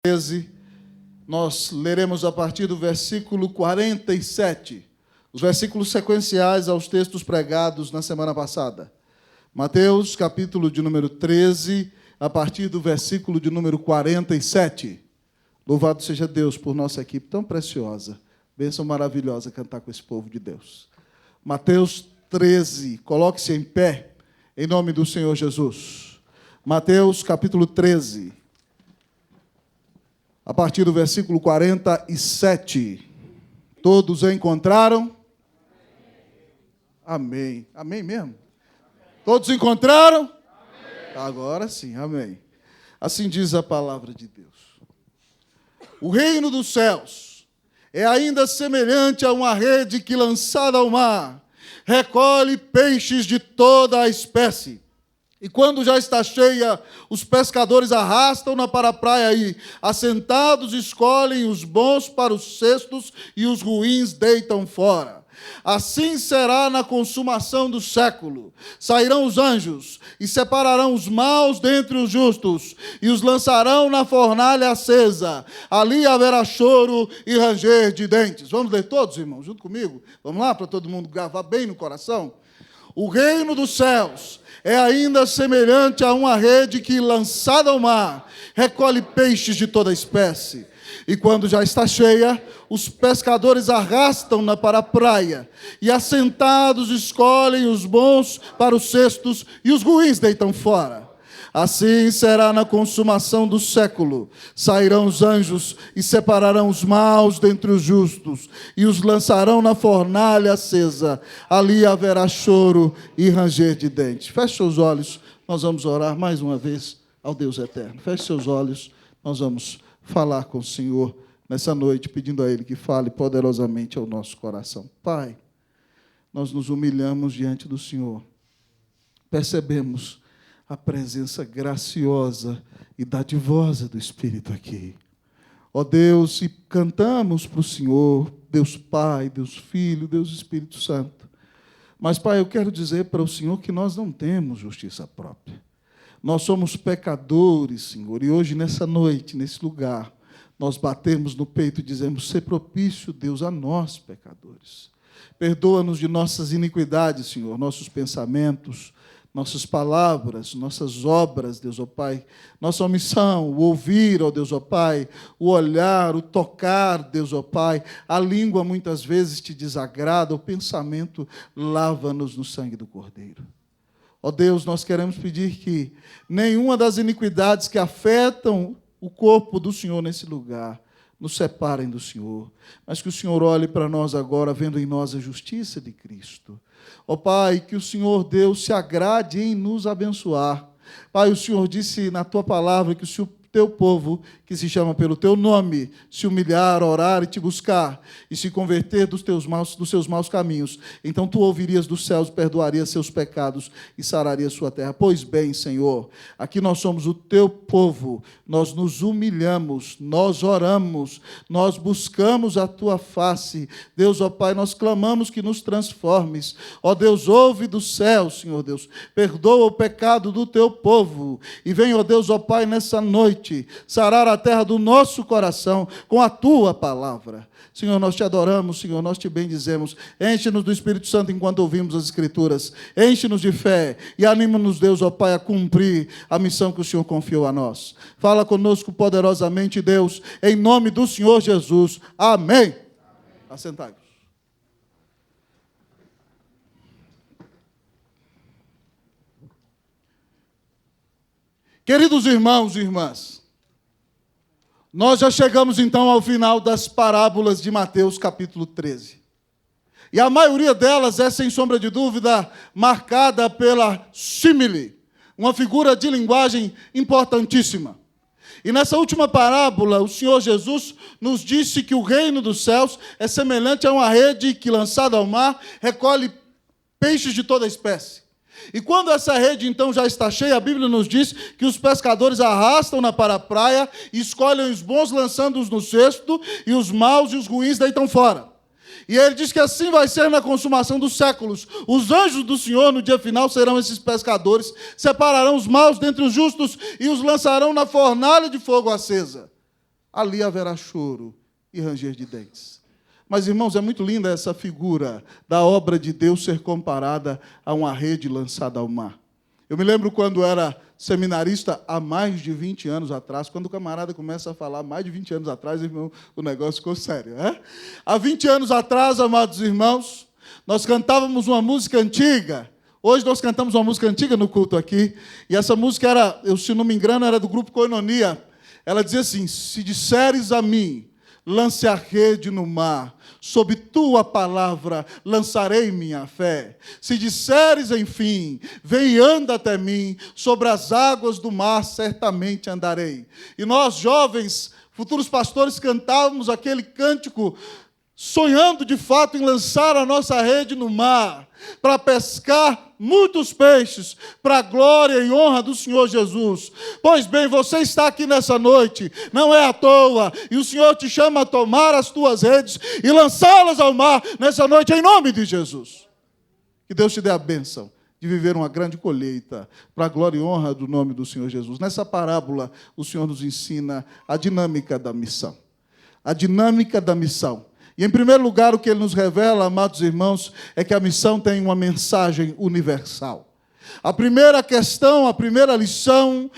13, nós leremos a partir do versículo 47, os versículos sequenciais aos textos pregados na semana passada. Mateus, capítulo de número 13, a partir do versículo de número 47. Louvado seja Deus por nossa equipe tão preciosa. Bênção maravilhosa cantar com esse povo de Deus. Mateus 13, coloque-se em pé, em nome do Senhor Jesus. Mateus, capítulo 13. A partir do versículo 47. Todos encontraram? Amém. Amém mesmo? Todos encontraram? Amém. Agora sim, amém. Assim diz a palavra de Deus. O reino dos céus é ainda semelhante a uma rede que, lançada ao mar, recolhe peixes de toda a espécie. E quando já está cheia, os pescadores arrastam-na para a praia e, assentados, escolhem os bons para os cestos e os ruins deitam fora. Assim será na consumação do século. Sairão os anjos e separarão os maus dentre os justos e os lançarão na fornalha acesa. Ali haverá choro e ranger de dentes. Vamos ler todos, irmãos, junto comigo? Vamos lá, para todo mundo gravar bem no coração? O reino dos céus é ainda semelhante a uma rede que, lançada ao mar, recolhe peixes de toda espécie. E quando já está cheia, os pescadores arrastam-na para a praia, e assentados escolhem os bons para os cestos, e os ruins deitam fora. Assim será na consumação do século. Sairão os anjos e separarão os maus dentre os justos, e os lançarão na fornalha acesa. Ali haverá choro e ranger de dentes. Feche seus olhos, nós vamos orar mais uma vez ao Deus eterno. Feche seus olhos, nós vamos falar com o Senhor nessa noite, pedindo a Ele que fale poderosamente ao nosso coração. Pai, nós nos humilhamos diante do Senhor. Percebemos a presença graciosa e dadivosa do Espírito aqui. Ó Deus, e cantamos para o Senhor, Deus Pai, Deus Filho, Deus Espírito Santo. Mas, Pai, eu quero dizer para o Senhor que nós não temos justiça própria. Nós somos pecadores, Senhor, e hoje, nessa noite, nesse lugar, nós batemos no peito e dizemos: ser propício, Deus, a nós, pecadores. Perdoa-nos de nossas iniquidades, Senhor, nossos pensamentos, nossas palavras, nossas obras, Deus, ó Pai, nossa omissão, o ouvir, ó Deus, ó Pai, o olhar, o tocar, Deus, ó Pai, a língua muitas vezes te desagrada, o pensamento, lava-nos no sangue do Cordeiro. Ó Deus, nós queremos pedir que nenhuma das iniquidades que afetam o corpo do Senhor nesse lugar nos separem do Senhor, mas que o Senhor olhe para nós agora, vendo em nós a justiça de Cristo. Ó Pai, que o Senhor Deus se agrade em nos abençoar. Pai, o Senhor disse na Tua palavra que se o Teu povo, que se chama pelo Teu nome, se humilhar, orar e Te buscar, e se converter dos seus maus caminhos, então Tu ouvirias dos céus, perdoarias seus pecados e sararias sua terra. Pois bem, Senhor, aqui nós somos o Teu povo, nós nos humilhamos, nós oramos, nós buscamos a Tua face. Deus, ó Pai, nós clamamos que nos transformes. Ó Deus, ouve dos céus, Senhor Deus, perdoa o pecado do Teu povo, e vem, ó Deus, ó Pai, nessa noite, sarar a terra do nosso coração com a Tua palavra. Senhor, nós Te adoramos, Senhor, nós Te bendizemos. Enche-nos do Espírito Santo enquanto ouvimos as Escrituras. Enche-nos de fé e anima-nos, Deus, ó Pai, a cumprir a missão que o Senhor confiou a nós. Fala conosco poderosamente, Deus, em nome do Senhor Jesus. Amém. Assentai-vos. Queridos irmãos e irmãs, nós já chegamos então ao final das parábolas de Mateus capítulo 13. E a maioria delas é, sem sombra de dúvida, marcada pela símile, uma figura de linguagem importantíssima. E nessa última parábola, o Senhor Jesus nos disse que o reino dos céus é semelhante a uma rede que, lançada ao mar, recolhe peixes de toda espécie. E quando essa rede, então, já está cheia, a Bíblia nos diz que os pescadores arrastam-na para a praia e escolhem os bons, lançando-os no cesto, e os maus e os ruins deitam fora. E ele diz que assim vai ser na consumação dos séculos. Os anjos do Senhor, no dia final, serão esses pescadores, separarão os maus dentre os justos e os lançarão na fornalha de fogo acesa. ali haverá choro e ranger de dentes. Mas, irmãos, é muito linda essa figura da obra de Deus ser comparada a uma rede lançada ao mar. Eu me lembro quando era seminarista, há mais de 20 anos atrás, quando o camarada começa a falar mais de 20 anos atrás, irmão, o negócio ficou sério. Há 20 anos atrás, amados irmãos, nós cantávamos uma música antiga. Hoje nós cantamos uma música antiga no culto aqui, e essa música era, se não me engano, era do grupo Koinonia. Ela dizia assim: se disseres a mim, lance a rede no mar, sob tua palavra lançarei minha fé. Se disseres, enfim, vem e anda até mim, sobre as águas do mar certamente andarei. E nós, jovens, futuros pastores, cantávamos aquele cântico, sonhando de fato em lançar a nossa rede no mar, para pescar muitos peixes, para a glória e honra do Senhor Jesus. Pois bem, você está aqui nessa noite, não é à toa, e o Senhor te chama a tomar as tuas redes e lançá-las ao mar nessa noite, em nome de Jesus. Que Deus te dê a bênção de viver uma grande colheita, para a glória e honra do nome do Senhor Jesus. Nessa parábola, o Senhor nos ensina a dinâmica da missão. A dinâmica da missão. E, em primeiro lugar, o que ele nos revela, amados irmãos, é que a missão tem uma mensagem universal. A primeira questão, a primeira lição,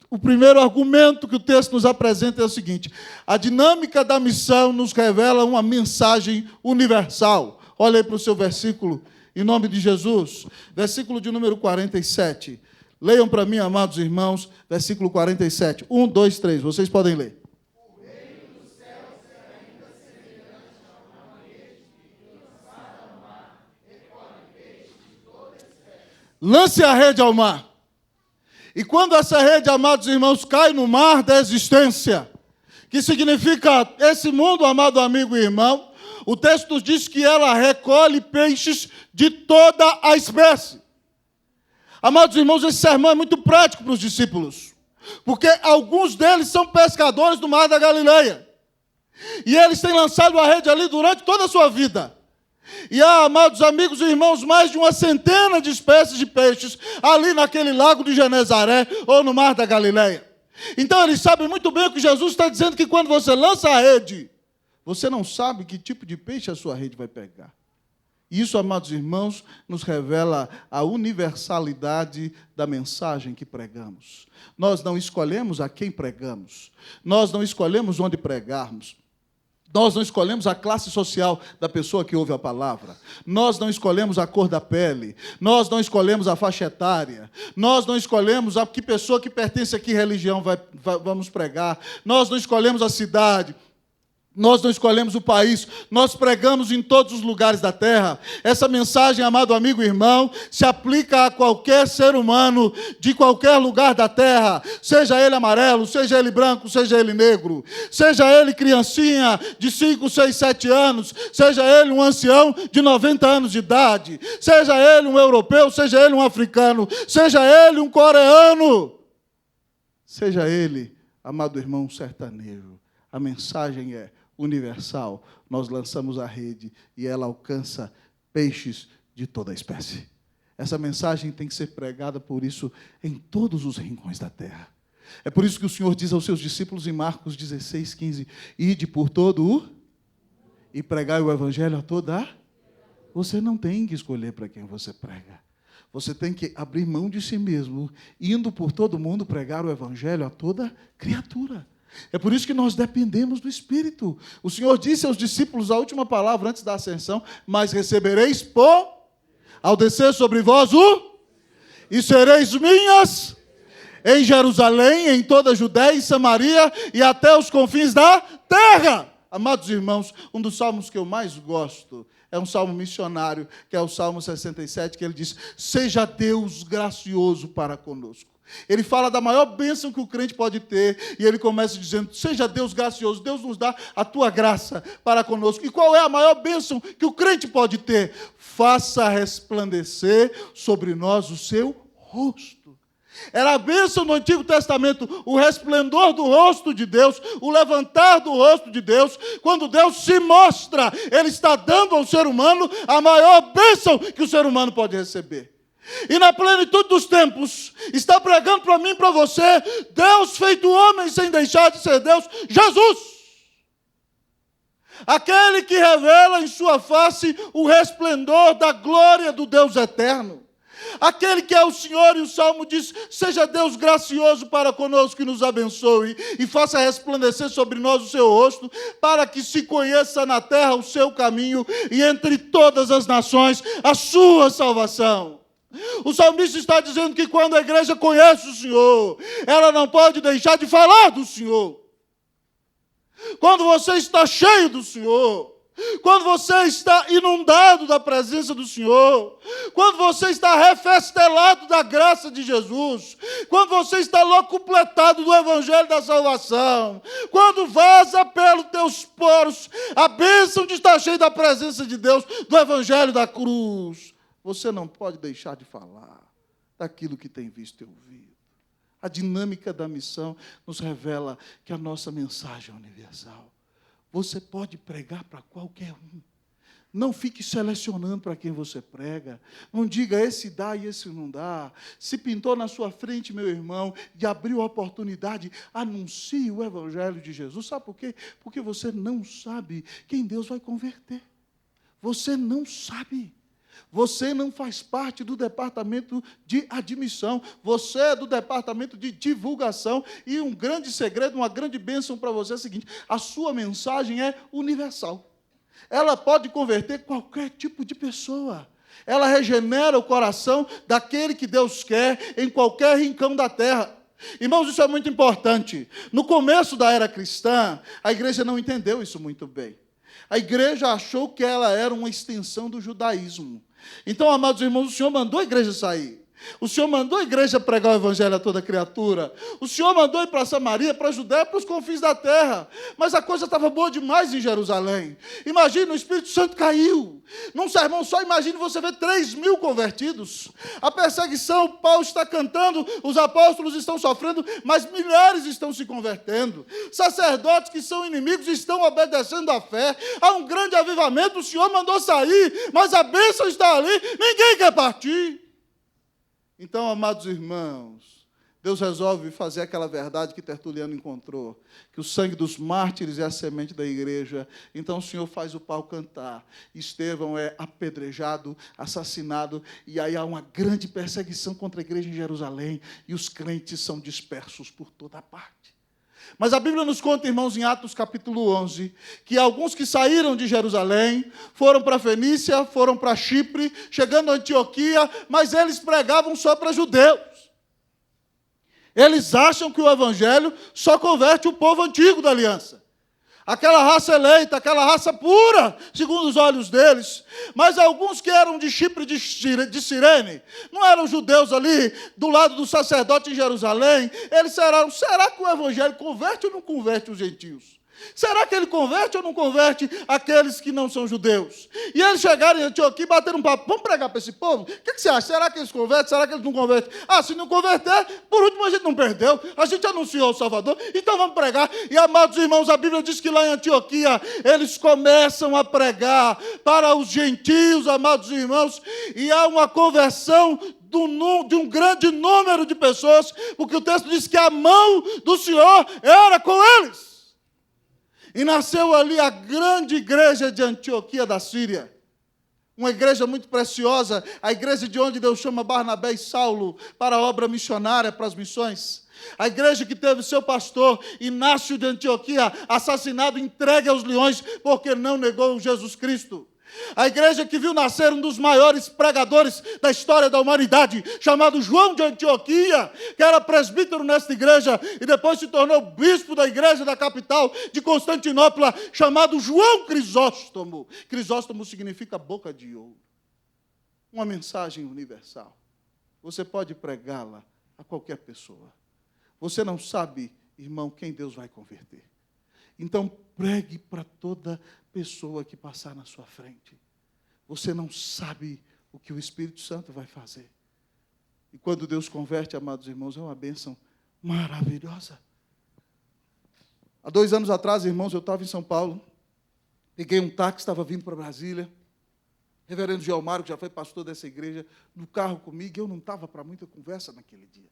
o primeiro argumento que o texto nos apresenta é o seguinte: a dinâmica da missão nos revela uma mensagem universal. Olha aí para o seu versículo, em nome de Jesus, versículo de número 47. Leiam para mim, amados irmãos, versículo 47. 1, 2, 3, vocês podem ler. Lance a rede ao mar. E quando essa rede, amados irmãos, cai no mar da existência, que significa esse mundo, amado amigo e irmão, o texto diz que ela recolhe peixes de toda a espécie. Amados irmãos, esse sermão é muito prático para os discípulos, porque alguns deles são pescadores do mar da Galileia. E eles têm lançado a rede ali durante toda a sua vida. E há, amados amigos e irmãos, mais de uma centena de espécies de peixes ali naquele lago de Genezaré ou no mar da Galileia. Então eles sabem muito bem o que Jesus está dizendo, que quando você lança a rede, você não sabe que tipo de peixe a sua rede vai pegar. E isso, amados irmãos, nos revela a universalidade da mensagem que pregamos. Nós não escolhemos a quem pregamos. Nós não escolhemos onde pregarmos. Nós não escolhemos a classe social da pessoa que ouve a palavra. Nós não escolhemos a cor da pele. Nós não escolhemos a faixa etária. Nós não escolhemos a que pessoa que pertence a que religião vamos pregar. Nós não escolhemos a cidade. Nós não escolhemos o país, nós pregamos em todos os lugares da terra. Essa mensagem, amado amigo e irmão, se aplica a qualquer ser humano de qualquer lugar da terra, seja ele amarelo, seja ele branco, seja ele negro, seja ele criancinha de 5, 6, 7 anos, seja ele um ancião de 90 anos de idade, seja ele um europeu, seja ele um africano, seja ele um coreano, seja ele, amado irmão, um sertanejo. A mensagem é universal. Nós lançamos a rede e ela alcança peixes de toda a espécie. Essa mensagem tem que ser pregada, por isso, em todos os rincões da terra. É por isso que o Senhor diz aos seus discípulos em Marcos 16, 15, ide por todo o e pregai o evangelho a toda. Você não tem que escolher para quem você prega. Você tem que abrir mão de si mesmo, indo por todo mundo pregar o evangelho a toda criatura. É por isso que nós dependemos do Espírito. O Senhor disse aos discípulos a última palavra antes da ascensão: mas recebereis ao descer sobre vós e sereis minhas em Jerusalém, em toda a Judéia e Samaria e até os confins da terra. Amados irmãos, um dos salmos que eu mais gosto é um salmo missionário, que é o Salmo 67, que ele diz: seja Deus gracioso para conosco. Ele fala da maior bênção que o crente pode ter, e ele começa dizendo: seja Deus gracioso, Deus nos dá a tua graça para conosco. E qual é a maior bênção que o crente pode ter? Faça resplandecer sobre nós o seu rosto. Era a bênção no Antigo Testamento, o resplendor do rosto de Deus, o levantar do rosto de Deus. Quando Deus se mostra, Ele está dando ao ser humano a maior bênção que o ser humano pode receber. E na plenitude dos tempos, está pregando para mim e para você, Deus feito homem sem deixar de ser Deus, Jesus. Aquele que revela em sua face o resplendor da glória do Deus eterno. Aquele que é o Senhor, e o Salmo diz, seja Deus gracioso para conosco e nos abençoe, e faça resplandecer sobre nós o seu rosto, para que se conheça na terra o seu caminho, e entre todas as nações a sua salvação. O salmista está dizendo que quando a igreja conhece o Senhor, ela não pode deixar de falar do Senhor. Quando você está cheio do Senhor, quando você está inundado da presença do Senhor, quando você está refestelado da graça de Jesus, quando você está locupletado do Evangelho da salvação, quando vaza pelos teus poros a bênção de estar cheio da presença de Deus, do Evangelho da cruz, você não pode deixar de falar daquilo que tem visto e ouvido. A dinâmica da missão nos revela que a nossa mensagem é universal. Você pode pregar para qualquer um. Não fique selecionando para quem você prega. Não diga esse dá e esse não dá. Se pintou na sua frente, meu irmão, e abriu a oportunidade, anuncie o Evangelho de Jesus. Sabe por quê? Porque você não sabe quem Deus vai converter. Você não sabe. Você não faz parte do departamento de admissão, você é do departamento de divulgação, e um grande segredo, uma grande bênção para você é o seguinte, a sua mensagem é universal. Ela pode converter qualquer tipo de pessoa. Ela regenera o coração daquele que Deus quer em qualquer rincão da terra. Irmãos, isso é muito importante. No começo da era cristã, a igreja não entendeu isso muito bem. A igreja achou que ela era uma extensão do judaísmo. Então, amados irmãos, o Senhor mandou a igreja sair. O Senhor mandou a igreja pregar o Evangelho a toda criatura. O Senhor mandou ir para Samaria, para a Judéia, para os confins da terra. Mas a coisa estava boa demais em Jerusalém. Imagina, o Espírito Santo caiu. Num sermão só, imagine você ver 3.000 convertidos. A perseguição, Paulo está cantando, os apóstolos estão sofrendo, mas milhares estão se convertendo. Sacerdotes que são inimigos estão obedecendo à fé. Há um grande avivamento, o Senhor mandou sair, mas a bênção está ali, ninguém quer partir. Então, amados irmãos, Deus resolve fazer aquela verdade que Tertuliano encontrou, que o sangue dos mártires é a semente da igreja. Então o Senhor faz o pau cantar. Estevão é apedrejado, assassinado, e aí há uma grande perseguição contra a igreja em Jerusalém, e os crentes são dispersos por toda parte. Mas a Bíblia nos conta, irmãos, em Atos capítulo 11, que alguns que saíram de Jerusalém, foram para Fenícia, foram para Chipre, chegando a Antioquia, mas eles pregavam só para judeus. Eles acham que o Evangelho só converte o povo antigo da aliança. Aquela raça eleita, aquela raça pura, segundo os olhos deles. Mas alguns que eram de Chipre de Cirene, não eram judeus ali, do lado do sacerdote em Jerusalém, eles disseram, será que o Evangelho converte ou não converte os gentios? Será que ele converte ou não converte aqueles que não são judeus? E eles chegaram em Antioquia e bateram um papo. Vamos pregar para esse povo? O que você acha? Será que eles convertem? Será que eles não convertem? Ah, se não converter, por último a gente não perdeu. A gente anunciou o Salvador, então vamos pregar. E, amados irmãos, a Bíblia diz que lá em Antioquia eles começam a pregar para os gentios, amados irmãos, e há uma conversão de um grande número de pessoas, porque o texto diz que a mão do Senhor era com eles. E nasceu ali a grande igreja de Antioquia da Síria. Uma igreja muito preciosa, a igreja de onde Deus chama Barnabé e Saulo para a obra missionária, para as missões. A igreja que teve seu pastor, Inácio de Antioquia, assassinado, entregue aos leões, porque não negou Jesus Cristo. A igreja que viu nascer um dos maiores pregadores da história da humanidade, chamado João de Antioquia, que era presbítero nesta igreja e depois se tornou bispo da igreja da capital de Constantinopla, chamado João Crisóstomo. Crisóstomo significa boca de ouro. Uma mensagem universal. Você pode pregá-la a qualquer pessoa. Você não sabe, irmão, quem Deus vai converter. Então, pregue para toda pessoa que passar na sua frente. Você não sabe o que o Espírito Santo vai fazer. E quando Deus converte, amados irmãos, é uma bênção maravilhosa. Há 2 anos atrás, irmãos, eu estava em São Paulo, peguei um táxi, estava vindo para Brasília, Reverendo Geomário, que já foi pastor dessa igreja, no carro comigo, eu não estava para muita conversa naquele dia.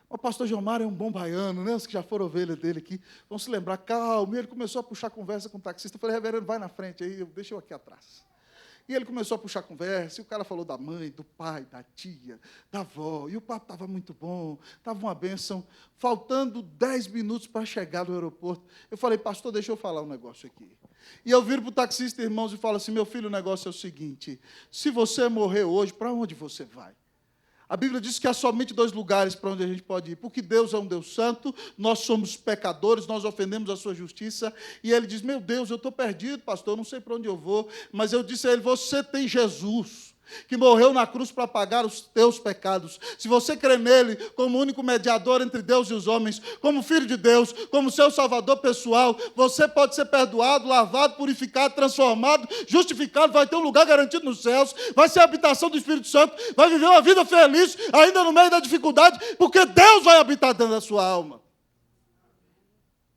O pastor Geomário é um bom baiano, né? Os que já foram ovelha dele aqui vão se lembrar, calma. E ele começou a puxar conversa com o taxista. Eu falei, reverendo, vai na frente aí, deixa eu aqui atrás. E ele começou a puxar conversa, e o cara falou da mãe, do pai, da tia, da avó, e o papo estava muito bom, estava uma bênção. Faltando 10 minutos para chegar no aeroporto, eu falei, pastor, deixa eu falar um negócio aqui. E eu viro para o taxista, irmãos, e falo assim, meu filho, o negócio é o seguinte, se você morrer hoje, para onde você vai? A Bíblia diz que há somente 2 lugares para onde a gente pode ir, porque Deus é um Deus santo, nós somos pecadores, nós ofendemos a sua justiça, e ele diz, meu Deus, eu estou perdido, pastor, eu não sei para onde eu vou, mas eu disse a ele, você tem Jesus, que morreu na cruz para pagar os teus pecados. Se você crê nele como único mediador entre Deus e os homens, como filho de Deus, como seu salvador pessoal, você pode ser perdoado, lavado, purificado, transformado, justificado, vai ter um lugar garantido nos céus, vai ser a habitação do Espírito Santo, vai viver uma vida feliz, ainda no meio da dificuldade, porque Deus vai habitar dentro da sua alma.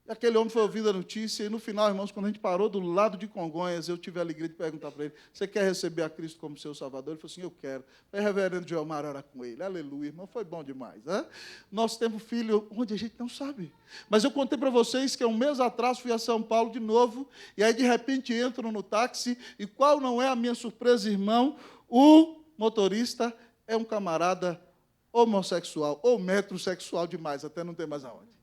E aquele homem foi ouvindo a notícia, e no final, irmãos, quando a gente parou do lado de Congonhas, eu tive a alegria de perguntar para ele, você quer receber a Cristo como seu Salvador? Ele falou assim, eu quero. Aí, reverendo Geomar, ora com ele. Aleluia, irmão, foi bom demais. Hein? Nós temos filho onde a gente não sabe. Mas eu contei para vocês que 1 mês atrás fui a São Paulo de novo, e aí de repente entro no táxi, e qual não é a minha surpresa, irmão? O motorista é um camarada homossexual, ou metrosexual demais, até não tem mais aonde.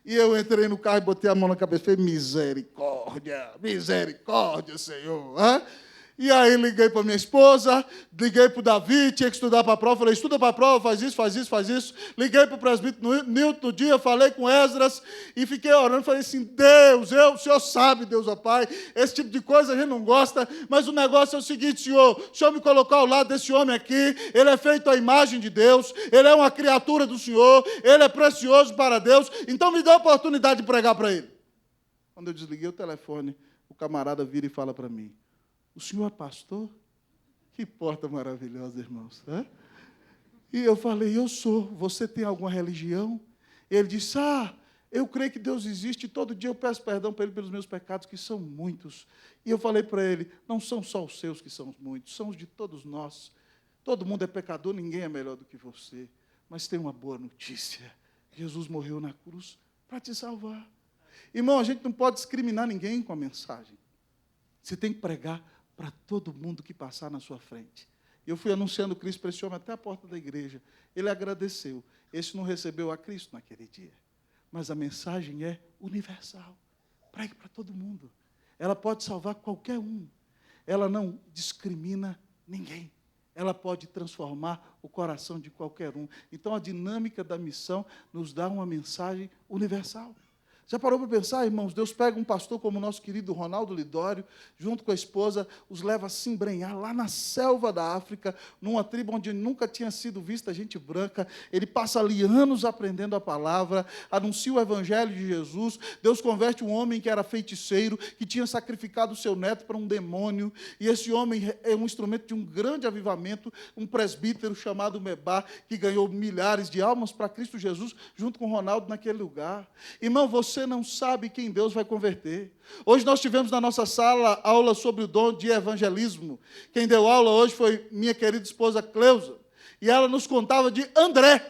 E eu entrei no carro e botei a mão na cabeça e falei, misericórdia, misericórdia, Senhor. Hã? E aí liguei para minha esposa, liguei para o Davi, tinha que estudar para a prova, falei, estuda para a prova, faz isso, faz isso, faz isso. Liguei para o presbítero Nilton no dia, falei com Esdras e fiquei orando, falei assim, Deus, o Senhor sabe, Deus, ó Pai, esse tipo de coisa a gente não gosta, mas o negócio é o seguinte, Senhor, o Senhor me colocou ao lado desse homem aqui, ele é feito à imagem de Deus, ele é uma criatura do Senhor, ele é precioso para Deus, então me dá a oportunidade de pregar para ele. Quando eu desliguei o telefone, o camarada vira e fala para mim, o senhor é pastor? Que porta maravilhosa, irmãos. Né? E eu falei, eu sou. Você tem alguma religião? Ele disse, eu creio que Deus existe. Todo dia eu peço perdão para Ele pelos meus pecados, que são muitos. E eu falei para ele, não são só os seus que são muitos, são os de todos nós. Todo mundo é pecador, ninguém é melhor do que você. Mas tem uma boa notícia. Jesus morreu na cruz para te salvar. Irmão, a gente não pode discriminar ninguém com a mensagem. Você tem que pregar para todo mundo que passar na sua frente. Eu fui anunciando Cristo para esse homem até a porta da igreja. Ele agradeceu. Esse não recebeu a Cristo naquele dia. Mas a mensagem é universal. Pregue para todo mundo. Ela pode salvar qualquer um. Ela não discrimina ninguém. Ela pode transformar o coração de qualquer um. Então, a dinâmica da missão nos dá uma mensagem universal. Já parou para pensar, irmãos? Deus pega um pastor como o nosso querido Ronaldo Lidório, junto com a esposa, os leva a se embrenhar lá na selva da África, numa tribo onde nunca tinha sido vista gente branca. Ele passa ali anos aprendendo a palavra, anuncia o evangelho de Jesus. Deus converte um homem que era feiticeiro, que tinha sacrificado o seu neto para um demônio, e esse homem é um instrumento de um grande avivamento, um presbítero chamado Mebá, que ganhou milhares de almas para Cristo Jesus, junto com Ronaldo naquele lugar. Irmão, você não sabe quem Deus vai converter. Hoje nós tivemos na nossa sala aula sobre o dom de evangelismo. Quem deu aula hoje foi minha querida esposa Cleusa. E ela nos contava de André.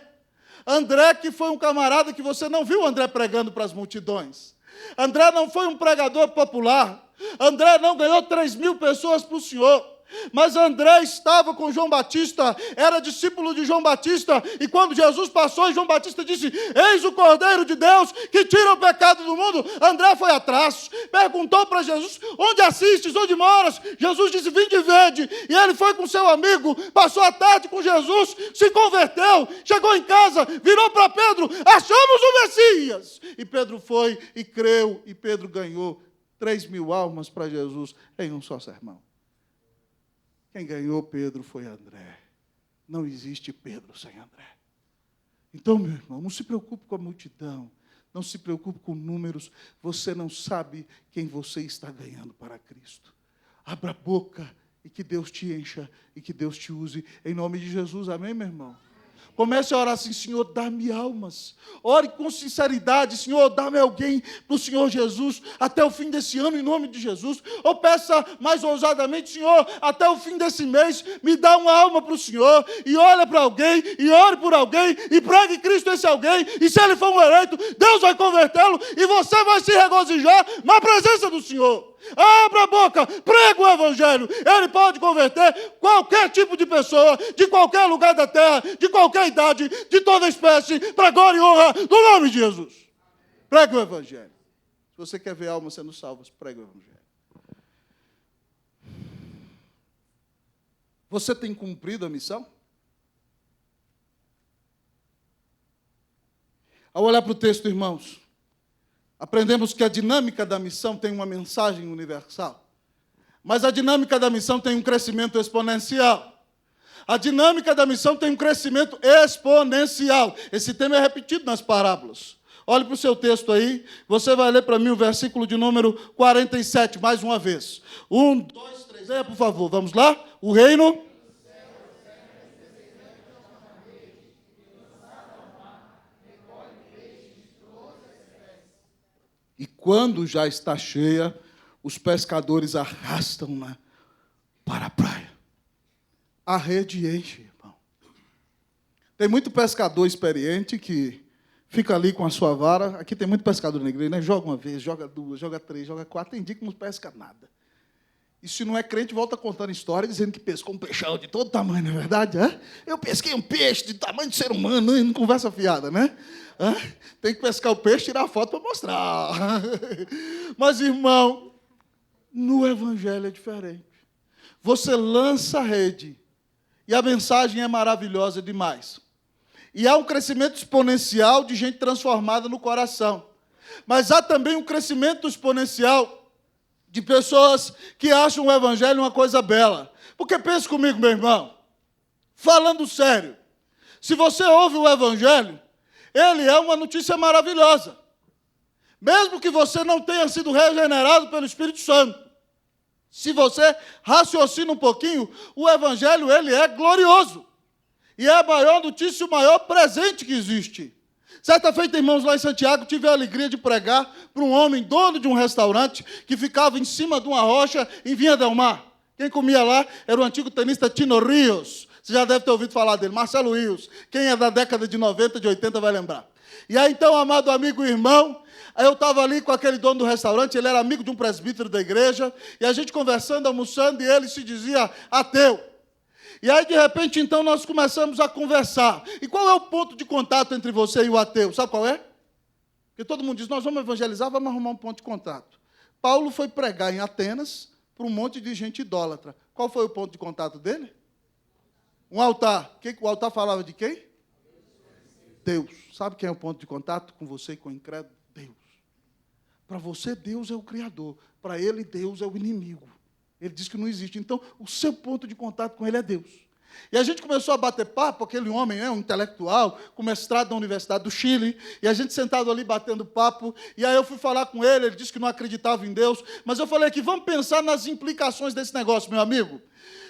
André, que foi um camarada que você não viu André pregando para as multidões. André não foi um pregador popular. André não ganhou 3.000 pessoas para o Senhor. Mas André estava com João Batista, era discípulo de João Batista, e quando Jesus passou, João Batista disse, eis o Cordeiro de Deus, que tira o pecado do mundo. André foi atrás, perguntou para Jesus, onde assistes, onde moras? Jesus disse, vinde e vede, e ele foi com seu amigo, passou a tarde com Jesus, se converteu, chegou em casa, virou para Pedro, achamos o Messias, e Pedro foi e creu, e Pedro ganhou 3.000 almas para Jesus em um só sermão. Quem ganhou Pedro foi André. Não existe Pedro sem André. Então, meu irmão, não se preocupe com a multidão. Não se preocupe com números. Você não sabe quem você está ganhando para Cristo. Abra a boca e que Deus te encha e que Deus te use. Em nome de Jesus, amém, meu irmão? Comece a orar assim: Senhor, dá-me almas. Ore com sinceridade: Senhor, dá-me alguém para o Senhor Jesus até o fim desse ano, em nome de Jesus. Ou peça mais ousadamente: Senhor, até o fim desse mês, me dá uma alma para o Senhor. E olha para alguém, e ore por alguém, e pregue Cristo esse alguém. E se ele for um eleito, Deus vai convertê-lo, e você vai se regozijar na presença do Senhor. Abra a boca, prega o Evangelho. Ele pode converter qualquer tipo de pessoa, de qualquer lugar da terra, de qualquer idade, de toda espécie, para a glória e honra do nome de Jesus. Pregue o Evangelho. Se você quer ver almas sendo salvas, pregue o Evangelho. Você tem cumprido a missão? Ao olhar para o texto, irmãos, aprendemos que a dinâmica da missão tem uma mensagem universal. Mas a dinâmica da missão tem um crescimento exponencial. A dinâmica da missão tem um crescimento exponencial. Esse tema é repetido nas parábolas. Olhe para o seu texto aí. Você vai ler para mim o versículo de número 47, mais uma vez. 1, 2, 3. Leia, por favor. Vamos lá? O reino... E quando já está cheia, os pescadores arrastam-na para a praia. A rede enche, irmão. Tem muito pescador experiente que fica ali com a sua vara. Aqui tem muito pescador na igreja, né? Joga uma vez, joga duas, joga três, joga quatro. Tem dia que não pesca nada. E se não é crente, volta contando história, dizendo que pescou um peixão de todo tamanho, não é verdade? Eu pesquei um peixe de tamanho de ser humano, não conversa fiada, né? Tem que pescar o peixe e tirar a foto para mostrar. Mas, irmão, no Evangelho é diferente. Você lança a rede e a mensagem é maravilhosa demais. E há um crescimento exponencial de gente transformada no coração. Mas há também um crescimento exponencial de pessoas que acham o Evangelho uma coisa bela. Porque pense comigo, meu irmão, falando sério, se você ouve o Evangelho, ele é uma notícia maravilhosa. Mesmo que você não tenha sido regenerado pelo Espírito Santo, se você raciocina um pouquinho, o Evangelho ele é glorioso. E é a maior notícia, o maior presente que existe. Certa feita, irmãos, lá em Santiago, tive a alegria de pregar para um homem, dono de um restaurante, que ficava em cima de uma rocha em Vinha del Mar. Quem comia lá era o antigo tenista Tino Rios. Você já deve ter ouvido falar dele, Marcelo Rios. Quem é da década de 90, de 80 vai lembrar. E aí, então, amado amigo e irmão, eu estava ali com aquele dono do restaurante, ele era amigo de um presbítero da igreja, e a gente conversando, almoçando, e ele se dizia ateu. E aí, de repente, então, nós começamos a conversar. E qual é o ponto de contato entre você e o ateu? Sabe qual é? Porque todo mundo diz, nós vamos evangelizar, vamos arrumar um ponto de contato. Paulo foi pregar em Atenas para um monte de gente idólatra. Qual foi o ponto de contato dele? Um altar. O altar falava de quem? Deus. Sabe quem é o ponto de contato com você e com o incrédulo? Deus. Para você, Deus é o Criador. Para ele, Deus é o inimigo. Ele diz que não existe. Então, o seu ponto de contato com ele é Deus. E a gente começou a bater papo, aquele homem, um intelectual, com mestrado na Universidade do Chile, e a gente sentado ali batendo papo, e aí eu fui falar com ele, ele disse que não acreditava em Deus, mas eu falei aqui, vamos pensar nas implicações desse negócio, meu amigo.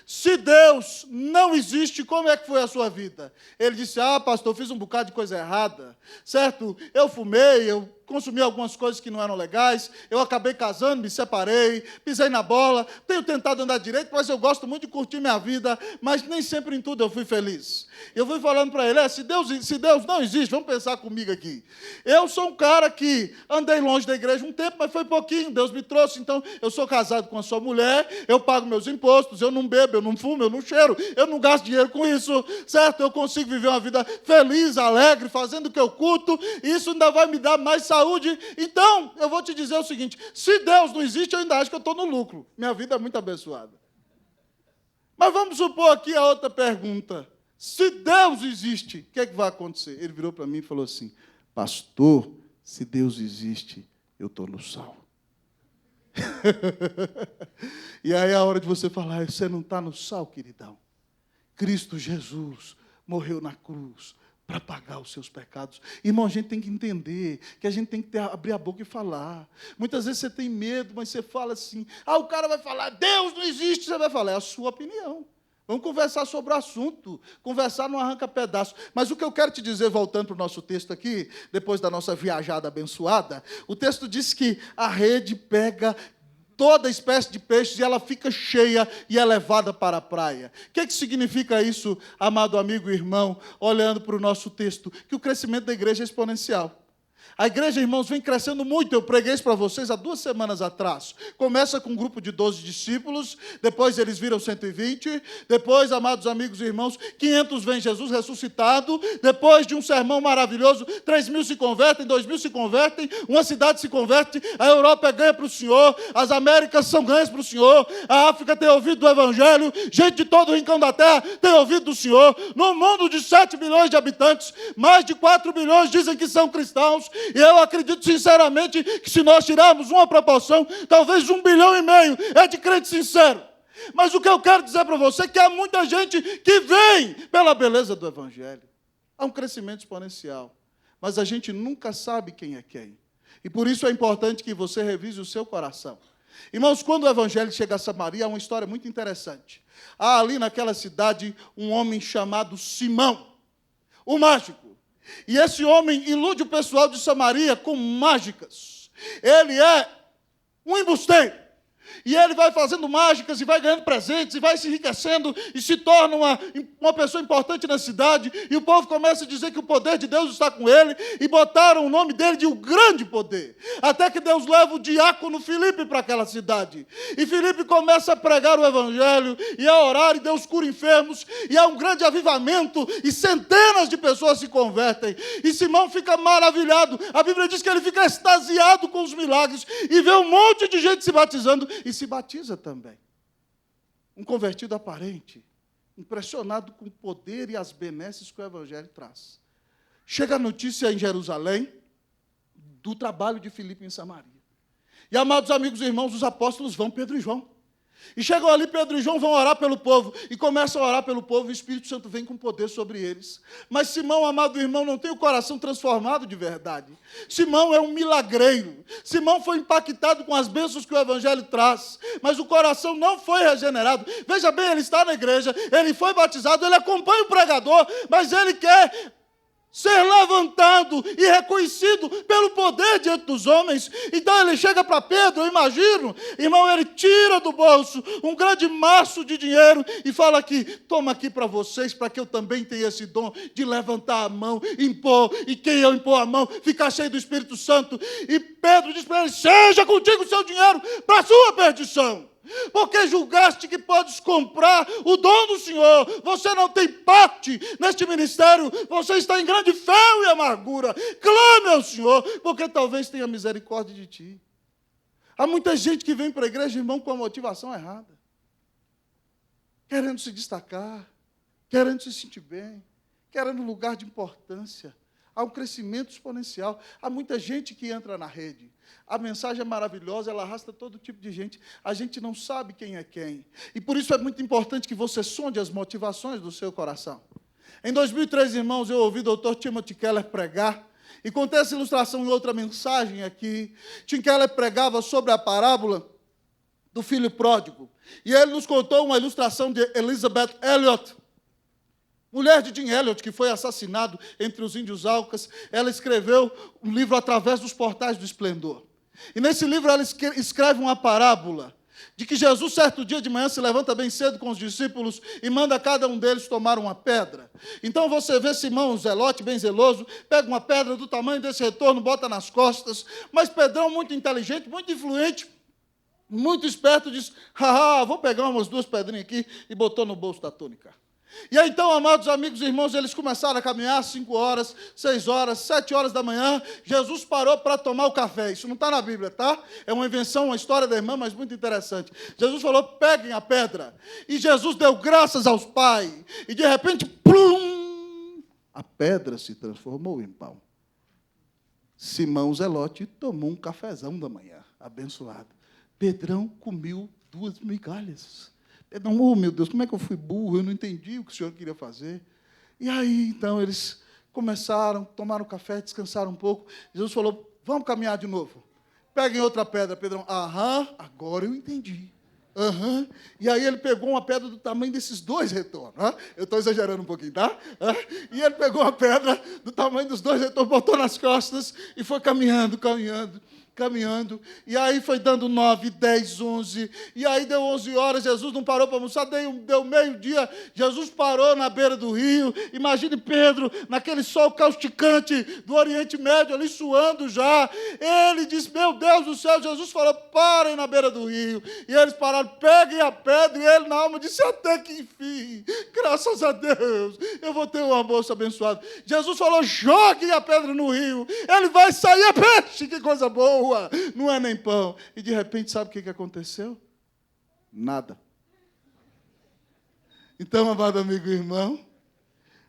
Se Deus não existe, como é que foi a sua vida? Ele disse, pastor, eu fiz um bocado de coisa errada, certo? Eu fumei, eu consumi algumas coisas que não eram legais, eu acabei casando, me separei, pisei na bola, tenho tentado andar direito, mas eu gosto muito de curtir minha vida, mas nem sempre em tudo eu fui feliz. Eu fui falando para ele, se Deus não existe, vamos pensar comigo aqui. Eu sou um cara que andei longe da igreja um tempo, mas foi pouquinho, Deus me trouxe, então eu sou casado com a sua mulher, eu pago meus impostos, eu não bebo, eu não fumo, eu não cheiro, eu não gasto dinheiro com isso, certo? Eu consigo viver uma vida feliz, alegre, fazendo o que eu curto, e isso ainda vai me dar mais saúde. Então, eu vou te dizer o seguinte, se Deus não existe, eu ainda acho que eu estou no lucro. Minha vida é muito abençoada. Mas vamos supor aqui a outra pergunta. Se Deus existe, o que é que vai acontecer? Ele virou para mim e falou assim, pastor, se Deus existe, eu estou no sal. E aí é a hora de você falar, você não está no sal, queridão. Cristo Jesus morreu na cruz para pagar os seus pecados. Irmão, a gente tem que entender que a gente tem que abrir a boca e falar. Muitas vezes você tem medo, mas você fala assim, o cara vai falar, Deus não existe, você vai falar, é a sua opinião. Vamos conversar sobre o assunto. Conversar não arranca pedaço. Mas o que eu quero te dizer, voltando para o nosso texto aqui, depois da nossa viajada abençoada, o texto diz que a rede pega toda espécie de peixes e ela fica cheia e é levada para a praia. O que significa isso, amado amigo e irmão, olhando para o nosso texto? Que o crescimento da igreja é exponencial. A igreja, irmãos, vem crescendo muito. Eu preguei isso para vocês há 2 semanas atrás. Começa com um grupo de 12 discípulos, depois eles viram 120, depois, amados amigos e irmãos, 500 vem Jesus ressuscitado, depois de um sermão maravilhoso, 3.000 se convertem, 2.000 se convertem, uma cidade se converte, a Europa é ganha para o Senhor, as Américas são ganhas para o Senhor, a África tem ouvido do Evangelho, gente de todo o rincão da terra tem ouvido do Senhor. No mundo de 7 bilhões de habitantes, mais de 4 bilhões dizem que são cristãos. E eu acredito sinceramente que se nós tirarmos uma proporção, talvez 1,5 bilhão é de crente sincero. Mas o que eu quero dizer para você é que há muita gente que vem pela beleza do Evangelho. Há um crescimento exponencial. Mas a gente nunca sabe quem é quem. E por isso é importante que você revise o seu coração. Irmãos, quando o Evangelho chega a Samaria, há uma história muito interessante. Há ali naquela cidade um homem chamado Simão, o mágico. E esse homem ilude o pessoal de Samaria com mágicas. Ele é um embusteiro. E ele vai fazendo mágicas e vai ganhando presentes e vai se enriquecendo e se torna uma pessoa importante na cidade. E o povo começa a dizer que o poder de Deus está com ele e botaram o nome dele de o grande poder. Até que Deus leva o diácono Filipe para aquela cidade. E Filipe começa a pregar o Evangelho e a orar e Deus cura enfermos. E há um grande avivamento e centenas de pessoas se convertem. E Simão fica maravilhado. A Bíblia diz que ele fica extasiado com os milagres e vê um monte de gente se batizando. E se batiza também. Um convertido aparente, impressionado com o poder e as benesses que o Evangelho traz. Chega a notícia em Jerusalém do trabalho de Filipe em Samaria. E, amados amigos e irmãos, os apóstolos vão, Pedro e João. E chegam ali, Pedro e João vão orar pelo povo, e começam a orar pelo povo, e o Espírito Santo vem com poder sobre eles. Mas Simão, amado irmão, não tem o coração transformado de verdade. Simão é um milagreiro. Simão foi impactado com as bênçãos que o Evangelho traz, mas o coração não foi regenerado. Veja bem, ele está na igreja, ele foi batizado, ele acompanha o pregador, mas ele quer ser levantado e reconhecido pelo poder diante dos homens. Então ele chega para Pedro, eu imagino, irmão, ele tira do bolso um grande maço de dinheiro e fala aqui, toma aqui para vocês, para que eu também tenha esse dom de levantar a mão, impor, e quem eu impor a mão, ficar cheio do Espírito Santo. E Pedro diz para ele, seja contigo o seu dinheiro para a sua perdição. Porque julgaste que podes comprar o dom do Senhor. Você não tem parte neste ministério. Você está em grande ferro e amargura. Clame ao Senhor, porque talvez tenha misericórdia de ti. Há muita gente que vem para a igreja, irmão, com a motivação errada. Querendo se destacar, querendo se sentir bem, querendo um lugar de importância. Há um crescimento exponencial. Há muita gente que entra na rede. A mensagem é maravilhosa, ela arrasta todo tipo de gente. A gente não sabe quem é quem. E por isso é muito importante que você sonde as motivações do seu coração. Em 2003, irmãos, eu ouvi o Dr. Timothy Keller pregar. E contei essa ilustração em outra mensagem aqui. Tim Keller pregava sobre a parábola do filho pródigo. E ele nos contou uma ilustração de Elizabeth Elliot, mulher de Jim Elliot, que foi assassinado entre os índios Aucas. Ela escreveu um livro Através dos Portais do Esplendor. E nesse livro ela escreve uma parábola de que Jesus, certo dia de manhã, se levanta bem cedo com os discípulos e manda cada um deles tomar uma pedra. Então você vê Simão, um zelote bem zeloso, pega uma pedra do tamanho desse retorno, bota nas costas, mas Pedrão, muito inteligente, muito influente, muito esperto, diz, vou pegar umas 2 pedrinhas aqui, e botou no bolso da túnica. E aí, então, amados amigos e irmãos, eles começaram a caminhar 5 horas, 6 horas, 7 horas da manhã. Jesus parou para tomar o café. Isso não está na Bíblia, tá? É uma invenção, uma história da irmã, mas muito interessante. Jesus falou, peguem a pedra. E Jesus deu graças aos pais. E, de repente, plum, a pedra se transformou em pão. Simão Zelote tomou um cafezão da manhã, abençoado. Pedrão comeu 2 migalhas. Oh, meu Deus, como é que eu fui burro? Eu não entendi o que o Senhor queria fazer. E aí, então, eles começaram, tomaram café, descansaram um pouco. Jesus falou, vamos caminhar de novo. Peguem outra pedra, Pedrão. Agora eu entendi. Aham. E aí ele pegou uma pedra do tamanho desses dois retornos. Eu estou exagerando um pouquinho, tá? E ele pegou uma pedra do tamanho dos dois retornos, botou nas costas e foi caminhando. E aí foi dando 9, 10, 11. E aí deu 11 horas, Jesus não parou para almoçar. Deu meio-dia, Jesus parou na beira do rio. Imagine Pedro, naquele sol causticante do Oriente Médio, ali suando já. Ele disse, meu Deus do céu, Jesus falou, parem na beira do rio. E eles pararam, peguem a pedra. E ele na alma disse, até que enfim, graças a Deus, eu vou ter um almoço abençoado. Jesus falou, joguem a pedra no rio. Ele vai sair a peixe, que coisa boa. Não é nem pão. E de repente, sabe o que aconteceu? Nada. Então, amado amigo e irmão,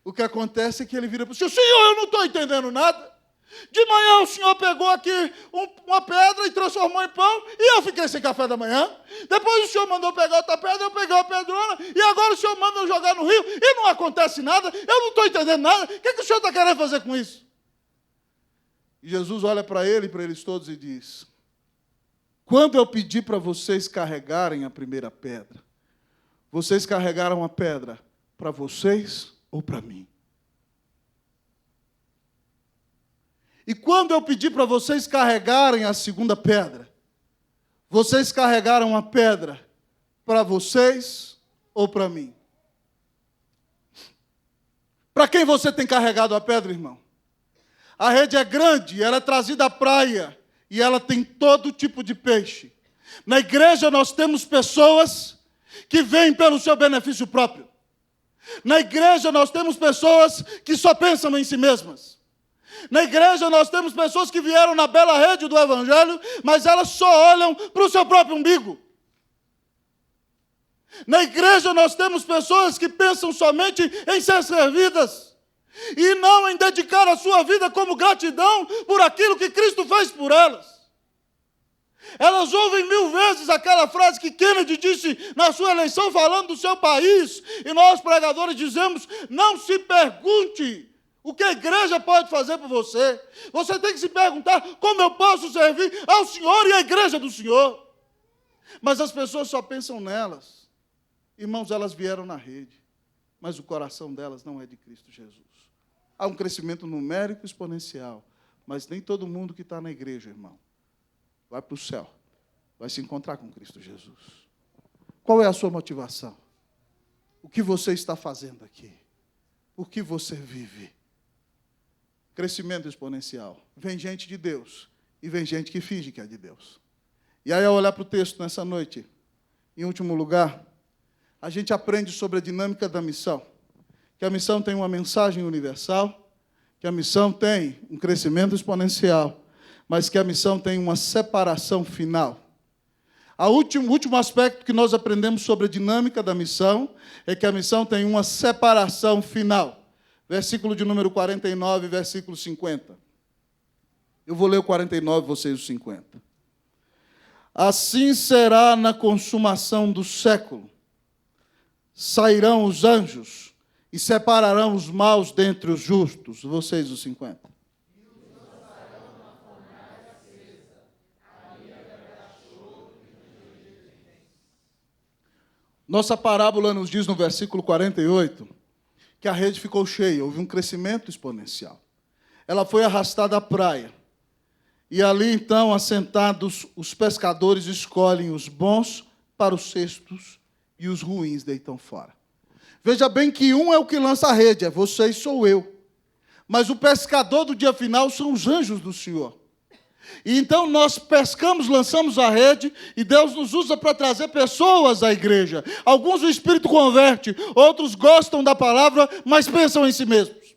o que acontece é que ele vira para o Senhor, eu não estou entendendo nada. De manhã o Senhor pegou aqui uma pedra e transformou em pão, e eu fiquei sem café da manhã. Depois o Senhor mandou pegar outra pedra, eu peguei uma pedrona, e agora o Senhor manda eu jogar no rio, e não acontece nada, eu não estou entendendo nada. O que o Senhor está querendo fazer com isso? E Jesus olha para ele e para eles todos e diz, quando eu pedi para vocês carregarem a primeira pedra, vocês carregaram a pedra para vocês ou para mim? E quando eu pedi para vocês carregarem a segunda pedra, vocês carregaram a pedra para vocês ou para mim? Para quem você tem carregado a pedra, irmão? A rede é grande, ela é trazida à praia e ela tem todo tipo de peixe. Na igreja nós temos pessoas que vêm pelo seu benefício próprio. Na igreja nós temos pessoas que só pensam em si mesmas. Na igreja nós temos pessoas que vieram na bela rede do Evangelho, mas elas só olham para o seu próprio umbigo. Na igreja nós temos pessoas que pensam somente em ser servidas e não em dedicar a sua vida como gratidão por aquilo que Cristo fez por elas. Elas ouvem 1000 vezes aquela frase que Kennedy disse na sua eleição, falando do seu país, e nós, pregadores, dizemos, não se pergunte o que a igreja pode fazer por você. Você tem que se perguntar como eu posso servir ao Senhor e à igreja do Senhor. Mas as pessoas só pensam nelas. Irmãos, elas vieram na rede, mas o coração delas não é de Cristo Jesus. Há um crescimento numérico exponencial, mas nem todo mundo que está na igreja, irmão, vai para o céu, vai se encontrar com Cristo Jesus. Qual é a sua motivação? O que você está fazendo aqui? O que você vive? Crescimento exponencial. Vem gente de Deus e vem gente que finge que é de Deus. E aí, ao olhar para o texto nessa noite, em último lugar, a gente aprende sobre a dinâmica da missão. Que a missão tem uma mensagem universal, que a missão tem um crescimento exponencial, mas que a missão tem uma separação final. O último aspecto que nós aprendemos sobre a dinâmica da missão é que a missão tem uma separação final. Versículo de número 49, versículo 50. Eu vou ler o 49, vocês o 50. Assim será na consumação do século. Sairão os anjos e separarão os maus dentre os justos. Vocês os 50. Nossa parábola nos diz no versículo 48 que a rede ficou cheia, houve um crescimento exponencial. Ela foi arrastada à praia. E ali, então, assentados, os pescadores escolhem os bons para os cestos e os ruins deitam fora. Veja bem que um é o que lança a rede, é você e sou eu. Mas o pescador do dia final são os anjos do Senhor. E então nós pescamos, lançamos a rede, e Deus nos usa para trazer pessoas à igreja. Alguns o Espírito converte, outros gostam da palavra, mas pensam em si mesmos.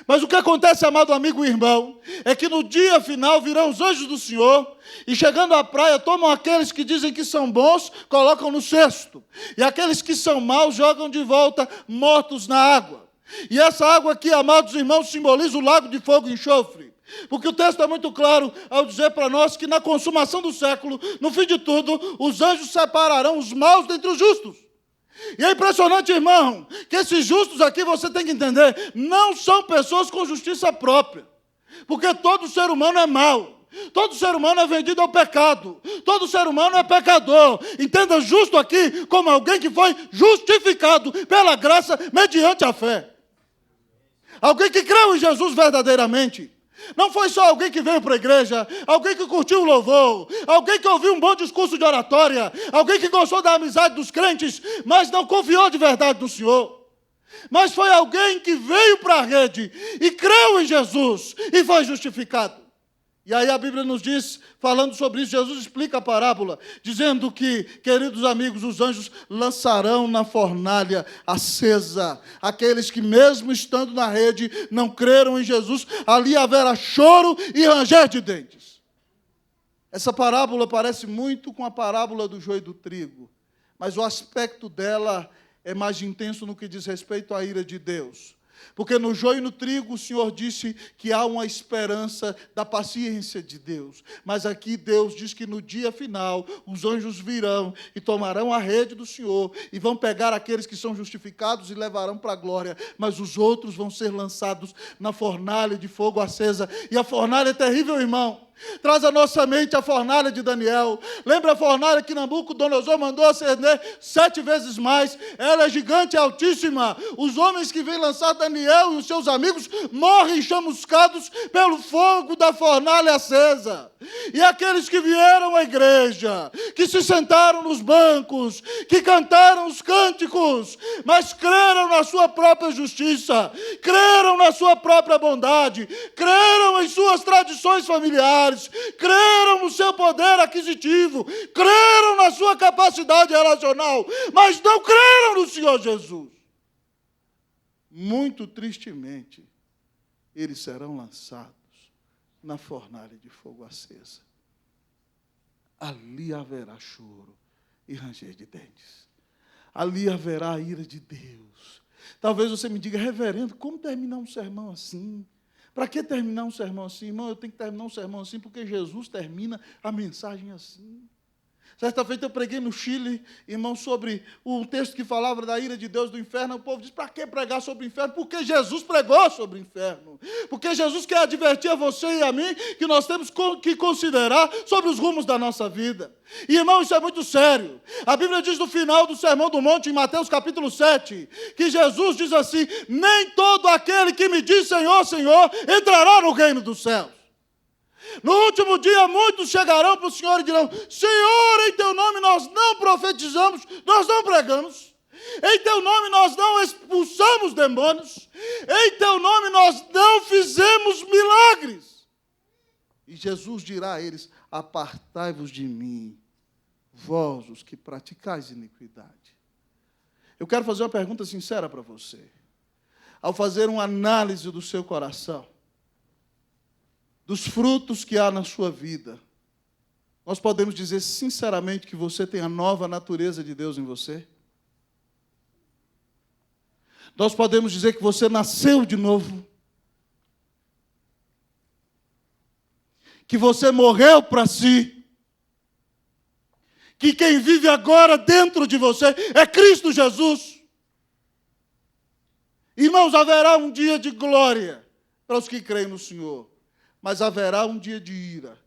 Mas o que acontece, amado amigo e irmão, é que no dia final virão os anjos do Senhor, e chegando à praia, tomam aqueles que dizem que são bons, colocam no cesto. E aqueles que são maus jogam de volta, mortos na água. E essa água aqui, amados irmãos, simboliza o lago de fogo e enxofre. Porque o texto é muito claro ao dizer para nós que na consumação do século, no fim de tudo, os anjos separarão os maus dentre os justos. E é impressionante, irmão, que esses justos aqui, você tem que entender, não são pessoas com justiça própria. Porque todo ser humano é mau. Todo ser humano é vendido ao pecado. Todo ser humano é pecador. Entenda justo aqui como alguém que foi justificado pela graça mediante a fé. Alguém que creu em Jesus verdadeiramente. Não foi só alguém que veio para a igreja, alguém que curtiu o louvor, alguém que ouviu um bom discurso de oratória, alguém que gostou da amizade dos crentes, mas não confiou de verdade no Senhor. Mas foi alguém que veio para a rede e creu em Jesus e foi justificado. E aí a Bíblia nos diz, falando sobre isso, Jesus explica a parábola, dizendo que, queridos amigos, os anjos lançarão na fornalha acesa aqueles que, mesmo estando na rede, não creram em Jesus, ali haverá choro e ranger de dentes. Essa parábola parece muito com a parábola do joio e do trigo, mas o aspecto dela é mais intenso no que diz respeito à ira de Deus. Porque no joio e no trigo o Senhor disse que há uma esperança da paciência de Deus. Mas aqui Deus diz que no dia final os anjos virão e tomarão a rede do Senhor e vão pegar aqueles que são justificados e levarão para a glória. Mas os outros vão ser lançados na fornalha de fogo acesa. E a fornalha é terrível, irmão. Traz à nossa mente a fornalha de Daniel. Lembra a fornalha que Nabucodonosor mandou acender 7 vezes mais? Ela é gigante e altíssima. Os homens que vêm lançar Daniel e os seus amigos morrem chamuscados pelo fogo da fornalha acesa. E aqueles que vieram à igreja, que se sentaram nos bancos, que cantaram os cânticos, mas creram na sua própria justiça, creram na sua própria bondade, creram em suas tradições familiares, creram no seu poder aquisitivo, creram na sua capacidade relacional, mas não creram no Senhor Jesus. Muito tristemente, eles serão lançados na fornalha de fogo acesa. Ali haverá choro e ranger de dentes. Ali haverá a ira de Deus. Talvez você me diga, reverendo, como terminar um sermão assim? Para que terminar um sermão assim? Irmão, eu tenho que terminar um sermão assim porque Jesus termina a mensagem assim. Certa feita eu preguei no Chile, irmão, sobre um texto que falava da ira de Deus do inferno. O povo diz, para que pregar sobre o inferno? Porque Jesus pregou sobre o inferno. Porque Jesus quer advertir a você e a mim que nós temos que considerar sobre os rumos da nossa vida. E, irmão, isso é muito sério. A Bíblia diz no final do Sermão do Monte, em Mateus capítulo 7, que Jesus diz assim, nem todo aquele que me diz Senhor, Senhor, entrará no reino dos céus. No último dia, muitos chegarão para o Senhor e dirão, Senhor, em teu nome nós não profetizamos, nós não pregamos. Em teu nome nós não expulsamos demônios. Em teu nome nós não fizemos milagres. E Jesus dirá a eles, apartai-vos de mim, vós os que praticais iniquidade. Eu quero fazer uma pergunta sincera para você. Ao fazer uma análise do seu coração, dos frutos que há na sua vida, nós podemos dizer sinceramente que você tem a nova natureza de Deus em você? Nós podemos dizer que você nasceu de novo? Que você morreu para si? Que quem vive agora dentro de você é Cristo Jesus? Irmãos, haverá um dia de glória para os que creem no Senhor. Mas haverá um dia de ira.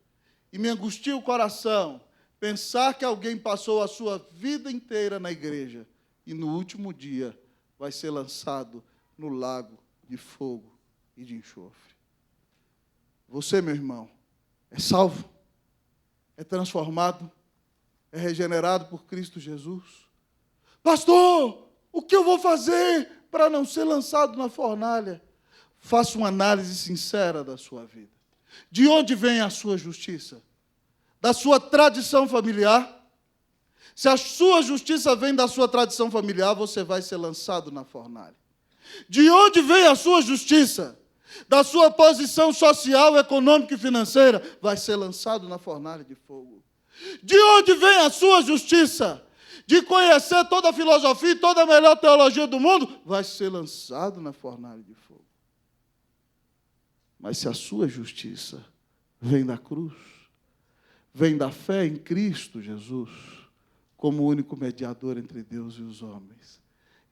E me angustia o coração pensar que alguém passou a sua vida inteira na igreja e no último dia vai ser lançado no lago de fogo e de enxofre. Você, meu irmão, é salvo, é transformado, é regenerado por Cristo Jesus. Pastor, o que eu vou fazer para não ser lançado na fornalha? Faça uma análise sincera da sua vida. De onde vem a sua justiça? Da sua tradição familiar? Se a sua justiça vem da sua tradição familiar, você vai ser lançado na fornalha. De onde vem a sua justiça? Da sua posição social, econômica e financeira, vai ser lançado na fornalha de fogo. De onde vem a sua justiça? De conhecer toda a filosofia e toda a melhor teologia do mundo, vai ser lançado na fornalha de fogo. Mas se a sua justiça vem da cruz, vem da fé em Cristo Jesus, como o único mediador entre Deus e os homens,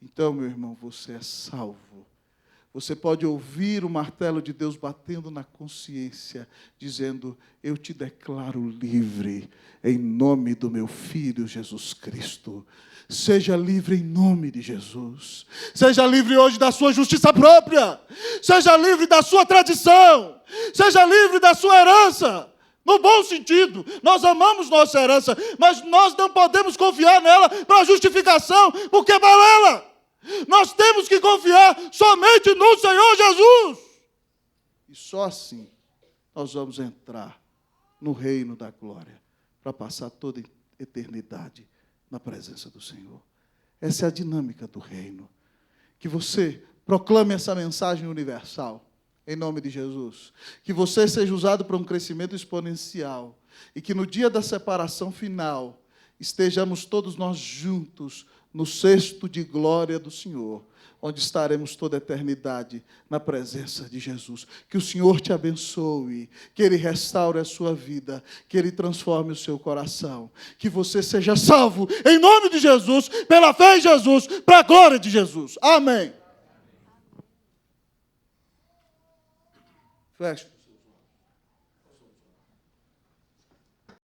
então, meu irmão, você é salvo. Você pode ouvir o martelo de Deus batendo na consciência, dizendo: eu te declaro livre, em nome do meu Filho Jesus Cristo. Seja livre em nome de Jesus. Seja livre hoje da sua justiça própria. Seja livre da sua tradição. Seja livre da sua herança. No bom sentido, nós amamos nossa herança, mas nós não podemos confiar nela para justificação, porque é balela. Nós temos que confiar somente no Senhor Jesus. E só assim nós vamos entrar no reino da glória, para passar toda a eternidade na presença do Senhor. Essa é a dinâmica do reino. Que você proclame essa mensagem universal, em nome de Jesus. Que você seja usado para um crescimento exponencial. E que no dia da separação final, estejamos todos nós juntos no cesto de glória do Senhor, onde estaremos toda a eternidade na presença de Jesus. Que o Senhor te abençoe, que Ele restaure a sua vida, que Ele transforme o seu coração, que você seja salvo, em nome de Jesus, pela fé em Jesus, para a glória de Jesus. Amém. Fecha.